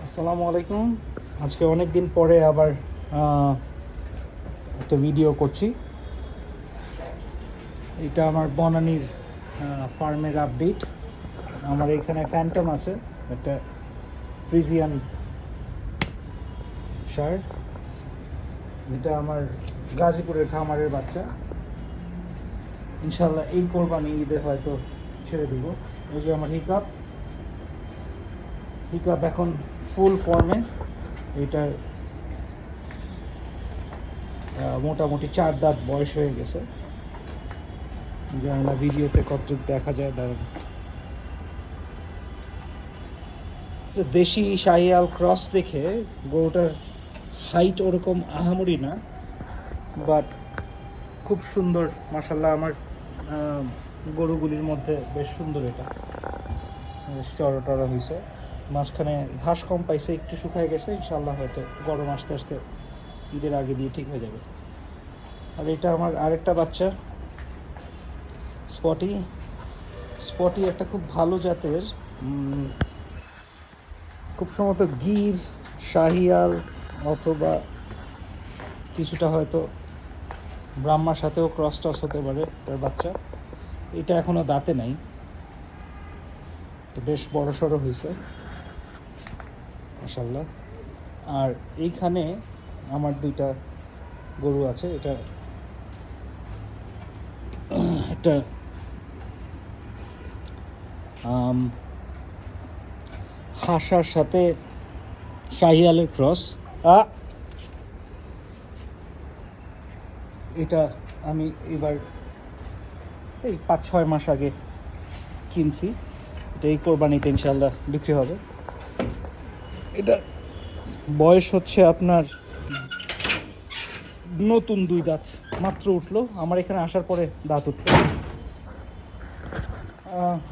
আসসালামু আলাইকুম। আজকে অনেক দিন পরে আবার একটা ভিডিও করছি। এটা আমার বনানীর ফার্মের আপডেট। আমার এখানে ফ্যান্টম আছে, একটা ফ্রিজিয়ান ষাঁড়। এটা আমার গাজীপুরের খামারের বাচ্চা। ইনশাল্লাহ এই কোরবানি ঈদে হয়তো ছেড়ে দিব। এই যে আমার হিকাপ এখন ফুল ফর্মে। এটার মোটামুটি 4 দাঁত বয়স হয়ে গেছে। জানি না ভিডিওতে কতটুকু দেখা যায়, দাঁড়ান। দেশি শাহিয়াল ক্রস দেখে গরুটার হাইট ওরকম আহামরি না, বাট খুব সুন্দর মাশাল্লাহ। আমার গরুগুলির মধ্যে বেশ সুন্দর। এটা বেশ চড়া হয়েছে। মাঝখানে ঘাস কম পাইছে, একটু শুকায় গেছে। ইনশাল্লাহ হয়তো গরম আস্তে আস্তে ঈদের আগে দিয়ে ঠিক হয়ে যাবে। আর এটা আমার আরেকটা বাচ্চা স্পটি একটা খুব ভালো জাতের, খুব সম্ভবত গির শাহিয়াল অথবা কিছুটা হয়তো ব্রাহ্মার সাথেও ক্রস টস হতে পারে তার বাচ্চা। এটা এখনও দাঁতে নাই, বেশ বড় সড়ো হয়েছে মাশাল্লাহ। আর এইখানে আমার 2টা গরু আছে। এটা একটা হাসার সাথে শাহিয়ালের ক্রস। এটা আমি এবার এই 5-6 মাস আগে কিনছি। এটা এই কোরবানিতে ইনশাল্লাহ বিক্রি হবে। এটা বয়স হচ্ছে আপনার নতুন 2 দাঁত মাত্র উঠলো। আমার এখানে আসার পরে দাঁত উঠলো।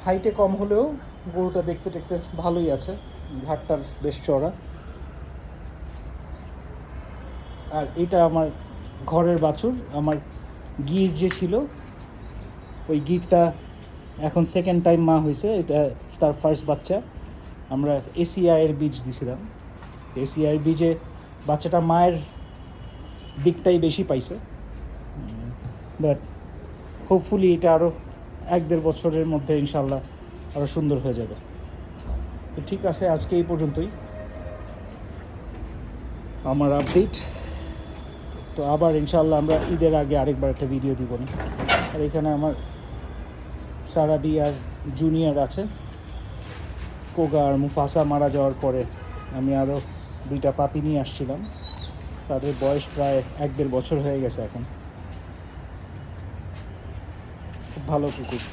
হাইটে কম হলেও গরুটা দেখতে দেখতে ভালোই আছে। ঘাটটার বেশ চড়া। আর এটা আমার ঘরের বাছুর। আমার গির যে ছিল, ওই গিরটা এখন সেকেন্ড টাইম মা হয়েছে। এটা তার ফার্স্ট বাচ্চা। আমরা এসিআইয়ের বীজ দিছিলাম। এসিআইয়ের বীজে বাচ্চাটা মায়ের দিকটাই বেশি পাইছে, বাট হোপফুলি এটা আরও 1-1.5 বছরের মধ্যে ইনশাল্লাহ আরও সুন্দর হয়ে যাবে। তো ঠিক আছে, আজকে এই পর্যন্তই আমার আপডেট। তো আবার ইনশাল্লাহ আমরা ঈদের আগে আরেকবার একটা ভিডিও দিব না। আর এখানে আমার সারাবি আর জুনিয়র আছে। কোগা আর মুফাসা মারা যাওয়ার পরে আমি আরও 2টা পাপি নিয়ে আসছিলাম। তাদের বয়স প্রায় 1-1.5 বছর হয়ে গেছে এখন। খুব ভালো কুকুর।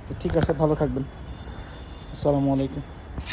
তো ঠিক আছে, ভালো থাকবেন। আসসালামু আলাইকুম।